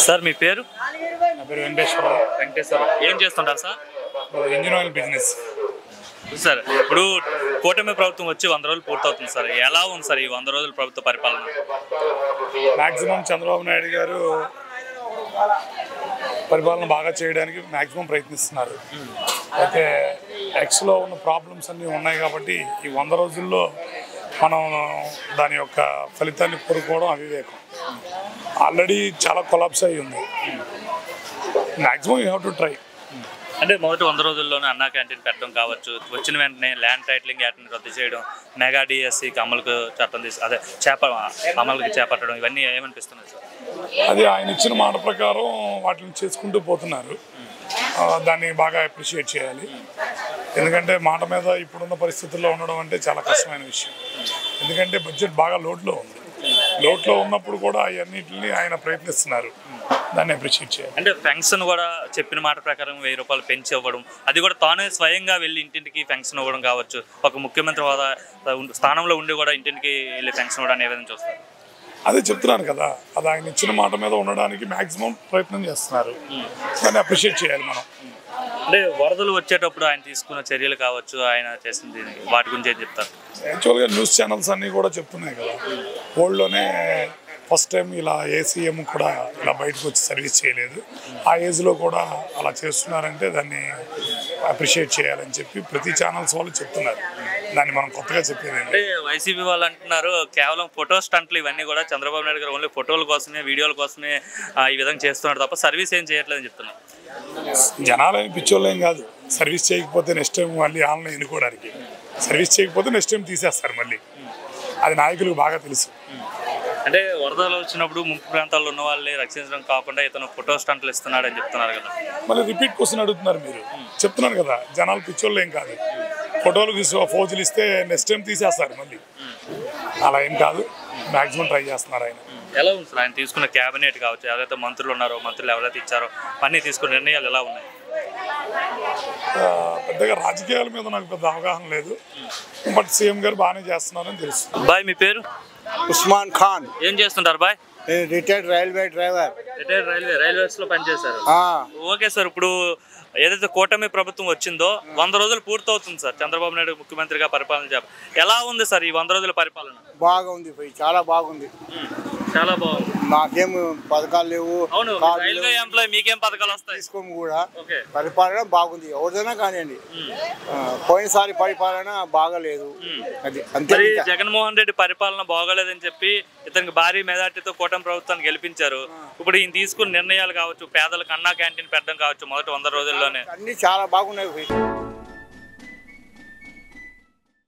Sir మీ పేరు? నా పేరు వెంకటేశ్వరరావు. వెంకటేశ్వరరావు ఏం చేస్తుంటారు sir? Engine oil business. Sir ఇప్పుడు కూటమి ప్రభుత్వం వచ్చి 100 రోజులు పూర్తవుతుంది సార్. ఎలా ఉంది సార్ ఈ 100 రోజుల ప్రభుత్వ పరిపాలన? మ్యాక్సిమం చంద్రబాబు నాయుడు గారు పరిపాలన బాగా చేయడానికి మ్యాక్సిమం ప్రయత్నిస్తున్నారు. అయితే ఎక్స్లో ఉన్న ప్రాబ్లమ్స్ అన్నీ ఉన్నాయి కాబట్టి ఈ 100 రోజుల్లో మనం దాని యొక్క ఫలితాన్ని కోరుకోవడం అవివేకం. ఆల్రెడీ చాలా కొలాప్స్ అయ్యి ఉంది. Maximum you have to try. అంటే మొదటి 100 రోజుల్లోనే అన్నా క్యాంటీన్ పెట్టడం కావచ్చు, వచ్చిన వెంటనే ల్యాండ్ టైటిలింగ్ యాక్ట్ని రద్దు చేయడం, మెగా డిఎస్సికి అమలుకు చట్టం అమలుకి చేపట్టడం, ఇవన్నీ ఏమనిపిస్తున్నాయి సార్? అది ఆయన ఇచ్చిన మాట ప్రకారం వాటిని చేసుకుంటూ పోతున్నారు. దాన్ని బాగా అప్రిషియేట్ చేయాలి. ఎందుకంటే మాట మీద ఇప్పుడున్న పరిస్థితుల్లో ఉండడం అంటే చాలా కష్టమైన విషయం. ఎందుకంటే బడ్జెట్ బాగా లోట్లో ఉంది. లోట్లో ఉన్నప్పుడు కూడా అవన్నిటిని ఆయన ప్రయత్నిస్తున్నారు. దాన్ని అప్రిషియేట్ చేయాలి. అంటే పెన్షన్ కూడా చెప్పిన మాట ప్రకారం 1000 రూపాయలు పెంచి ఇవ్వడం, అది కూడా తానే స్వయంగా వెళ్ళి ఇంటింటికి పెన్షన్ ఇవ్వడం కావచ్చు, ఒక ముఖ్యమంత్రి హోదా స్థానంలో ఉండి కూడా ఇంటింటికి వెళ్ళి పెన్షన్ ఇవ్వడం ఏ విధంగా చూస్తారు? అదే చెప్తున్నాను కదా, అది ఆయన ఇచ్చిన మాట మీద ఉండడానికి మ్యాక్సిమం ప్రయత్నం చేస్తున్నారు. దాన్ని అప్రిషియేట్ చేయాలి మనం. అంటే వరదలు వచ్చేటప్పుడు ఆయన తీసుకున్న చర్యలు కావచ్చు, ఆయన చేసింది వాటి గురించి ఏం చెప్తారు? యాక్చువల్గా న్యూస్ ఛానల్స్ అన్నీ కూడా చెప్తున్నాయి కదా, వరల్డ్లోనే ఫస్ట్ టైం ఇలా ఏసీఎం కూడా ఇలా బయటకు వచ్చి సర్వీస్ చేయలేదు. ఆ ఏజ్లో కూడా అలా చేస్తున్నారంటే దాన్ని అప్రిషియేట్ చేయాలని చెప్పి ప్రతి ఛానల్స్ వాళ్ళు చెప్తున్నారు. దాన్ని మనం కొత్తగా చెప్పేది అంటే వైసీపీ వాళ్ళు అంటున్నారు కేవలం ఫోటో స్టంట్లు ఇవన్నీ కూడా చంద్రబాబు నాయుడు గారు ఓన్లీ ఫోటోల కోసమే వీడియోల కోసమే ఈ విధంగా చేస్తున్నారు తప్ప సర్వీస్ ఏం చేయట్లేదని చెప్తున్నారు. జనాలు పిచ్చోళ్ళు ఏం కాదు. సర్వీస్ చేయకపోతే నెక్స్ట్ టైం మళ్ళీ ఆన్లైన్ ఎన్నుకోవడానికి, సర్వీస్ చేయకపోతే నెక్స్ట్ టైం తీసేస్తారు మళ్ళీ. అది నాయకులకు బాగా తెలుసు. అంటే వరదలు వచ్చినప్పుడు ముంపు ప్రాంతాల్లో ఉన్న వాళ్ళని రక్షించడం కాకుండా ఇతను ఫోటో స్టంట్లు ఇస్తున్నాడు అని చెప్తున్నారు కదా. మళ్ళీ రిపీట్ క్వశ్చన్ అడుగుతున్నారు మీరు. చెప్తున్నారు కదా, జనాలు పిచ్చోళ్ళు ఏం కాదు. ఫోటోలు ఫోజులు ఇస్తే నెక్స్ట్ టైం తీసేస్తారు మళ్ళీ. అలా ఏం కాదు, మ్యాక్సిమం ట్రై చేస్తున్నారు ఆయన. ఎలా ఉంది సార్ ఆయన తీసుకున్న క్యాబినెట్ కావచ్చు, ఎవరైతే మంత్రులు ఉన్నారో మంత్రులు ఎవరైతే ఇచ్చారో అన్నీ తీసుకున్న నిర్ణయాలు ఎలా ఉన్నాయి? పెద్దగా రాజకీయాల మీద నాకు పెద్ద అవగాహన లేదు, బట్ సీఎం గారు బాగానే చేస్తున్నారని తెలుసు. బాయ్ మీ పేరు? ఉస్మాన్ ఖాన్. ఏం చేస్తుంటారు బాయ్? Retired railway driver. Retired railways లో పనిచేశారు. ఓకే సార్, ఇప్పుడు ఏదైతే కూటమి ప్రభుత్వం వచ్చిందో 100 రోజులు పూర్తవుతుంది సార్. చంద్రబాబు నాయుడు ముఖ్యమంత్రిగా పరిపాలన చేయాలి. ఎలా ఉంది సార్ ఈ 100 రోజుల పరిపాలన? బాగుంది, చాలా బాగుంది. చాలా బాగుంది. మాకేం పథకాలు లేవు. అవును, రైల్వే ఎంప్లాయ్ మీకేం పథకాలు వస్తాయి? తీసుకోము కూడా. పరిపాలన బాగుంది, ఎవరిదైనా కానివ్వండి. పోయినసారి పరిపాలన బాగలేదు. అది అంతే. జగన్మోహన్ రెడ్డి పరిపాలన బాగోలేదని చెప్పి ఇతనికి భారీ మెజార్టీతో కూటమి ప్రభుత్వాన్ని గెలిపించారు. ఇప్పుడు ఈయన తీసుకున్న నిర్ణయాలు కావచ్చు, పేదలకు అన్నా క్యాంటీన్ పెట్టడం కావచ్చు, మొదటి 100 రోజుల్లోనే అన్ని చాలా బాగున్నాయి.